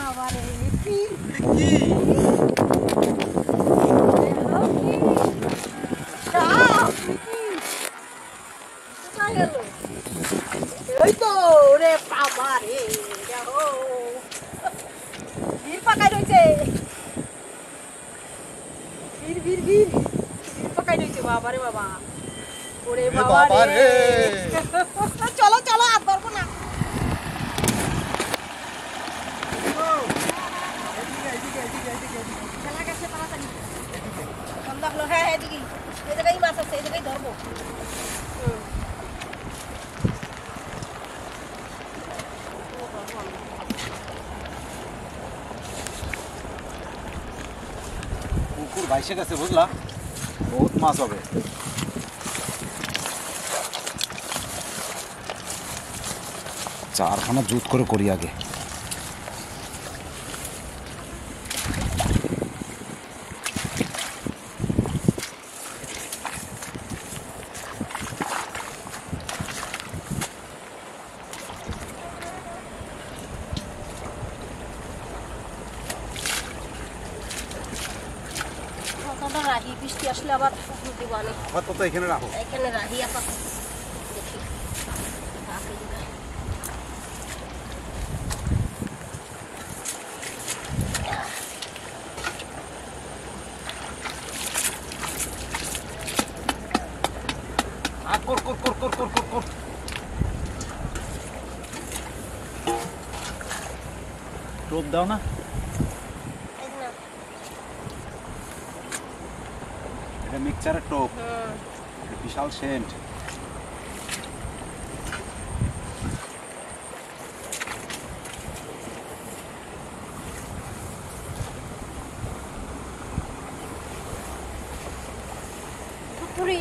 বাবারে কি কি ওই তো রে বাবারে দেখো ভিড় পাকাই রয়েছে ভিড় পাকাই রয়েছে বাবারে বাবা ওরে বাবারে চলো চলো আর ধরবো না খেলা গেছে তাড়াতাড়ি দেখলো হ্যাঁ এদিকে এই জায়গায় মাছ আছে এই জায়গায় ধরবো পুকুর ভাইসে গেছে বুঝলা বহুত মাছ হবে চারখানা জুত করে করি আগে রাহি বৃষ্টি আসলে আবার দিবানে আপাতত এখানে রাখো এখানে রাহি আপাতত দেখি কর টোপ দাও না এটা মিক্সচারের টোপ বিশাল সেন্ট পুরি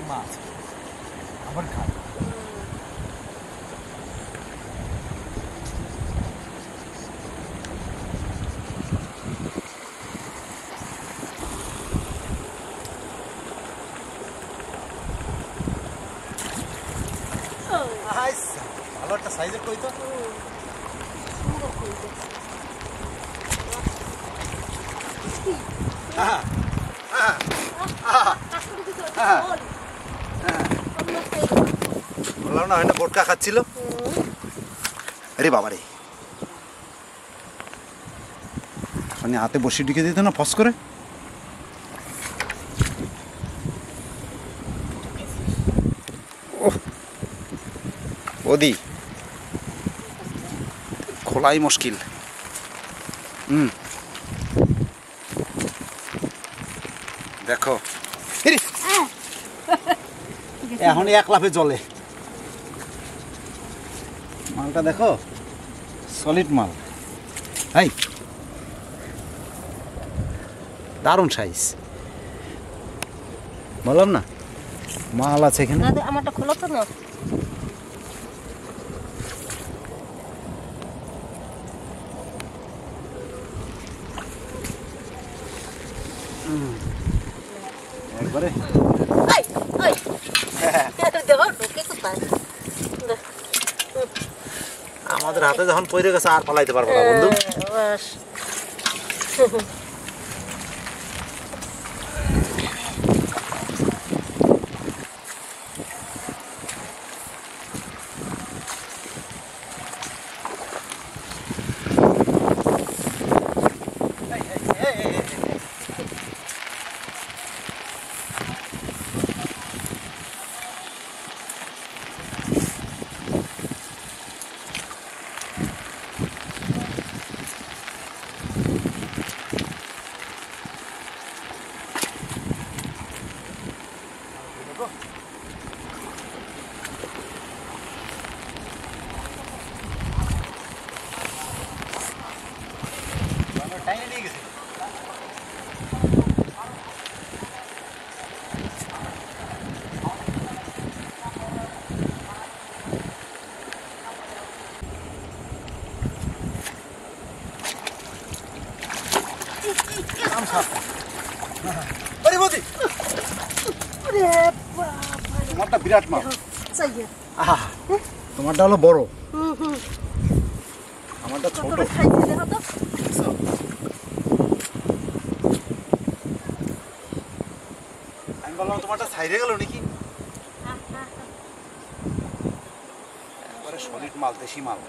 মাছ আবার খায় ভালো একটা সাইজের কই তো বললাম না হয় না বোটকা খাচ্ছিল আরে বাবারে মানে হাতে বসি ঢুকে দিত না ফস করে ওদি খোলাই মুশকিল দেখো এখন এক লাফে জলে মালটা দেখো সলিড মাল হাই দারুণ সাইজ বললাম না মাল আছে এখানে আমারটা খোলো তো না একবারে আমাদের হাতে যখন পড়ে গেছে আর পালাইতে পারবো না বন্ধু সাপ। আরে বৌদি, ওরে বাবা রে। তোমারটা বিরাট মাছ। চাইয়ে। আহা, তোমারটা হলো বড়, হুম। আমারটা ছোট। কতটা খাইছে দেখো তো। আমি বললাম তোমারটা ছাইরে গেল নাকি? একবারে সলিড মাল, দেশি মাল।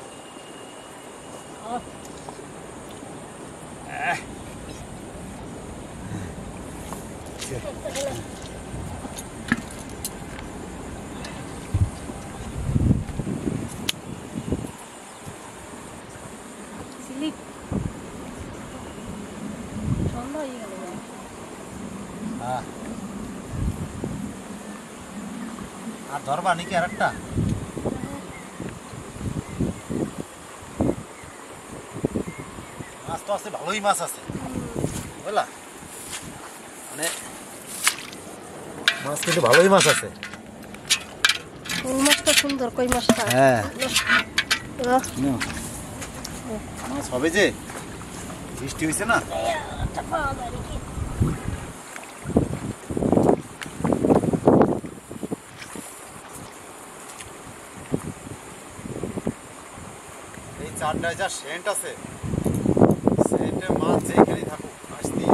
স্লিপ। সন্ধ্যা হয়ে গেল। হ্যাঁ। আর ধরবা নাকি আর একটা? মাছ তো আছে, ভালোই মাছ আছে বুঝলা, মানে মাছ কিন্তু ভালোই মাছ আছে। কোন মাছটা সুন্দর, কই মাছটা? হ্যাঁ। আহ, মাছ হবে যে, বৃষ্টি হয়েছে না। একটা পাওয়া যায় নাকি? এই চারটায় যা সেন্ট আছে, সেন্টে মাছ যেখানেই থাকুক আসতি।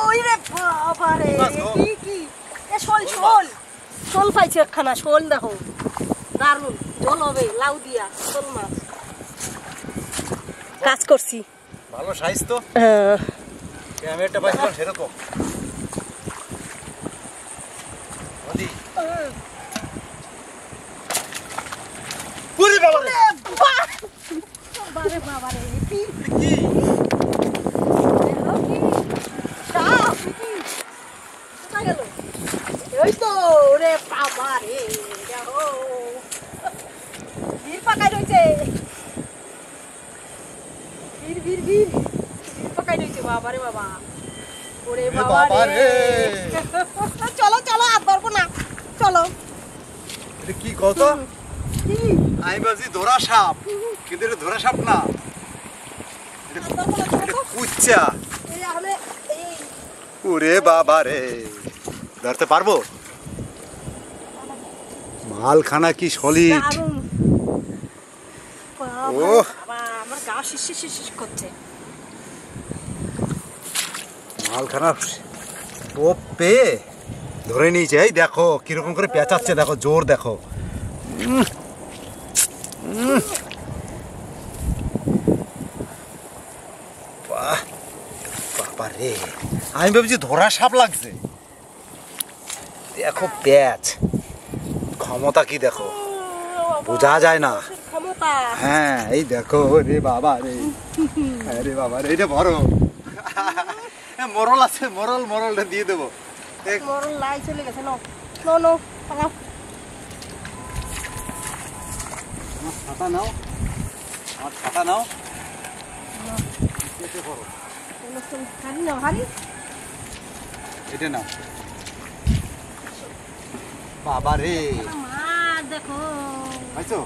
ওরে বাবা রে, কি মাছ গো? কি? এ শোল পাইছে একখানা, শোল দেখো। দারুন, জল হবে, লাউ দিয়া, শোল মাছ। কাজ করছি। ভালো সাইজ তো, হ্যাঁ। আমি একটা পাইছিলাম সেরকম। বৌদি, ওরে বাবা রে, বাবা রে, কি? কি? দেখো কি? সাপ, কি? কোথায় গেল? এই তো, ওরে বাবা রে, দেখো। ভিড় পাকাই রয়েছে। ভিড় পাকাই রয়েছে, বাবা রে বাবা। ওরে এ বাবা বাবা রে। রে। চলো, আর ধরবো না। চলো। এটা কি কত? কি? আমি ভাবছি ধরা সাপ, কিন্তু এটা ধরা সাপ না, আর ধরবো না, এটা ধরবো। কুচ্চা। এই হলে, এই ওরে বাবা রে, ধরতে পারবো? মালখানা কি সলিড। দারুণ। বাবা, ওহ। বাবা, আমার গা শিশ করছে। মালখানা টোপ পেয়ে ধরে নিয়েছে। এই দেখো কিরকম করে পেঁচাচ্ছে, দেখো জোর দেখো। বাহ, বাবা রে, আমি ভাবছি ধরা সাপ লাগছে, দেখো প্যাচ, ক্ষমতা কি দেখো, বোঝা যায় না। ক্ষমতা। হ্যাঁ এই দেখো রে বাবা রে, আরে বাবা রে, এটা বড় মরল আছে, মরলটা দিয়ে দেবো। মরণ লাই চলে গেছে। নো পালাও। আমার ছাতা নাও, কেটে পড়ো। হারি এটা নাও। বাবা রে, মাছ দেখো। পাইছো?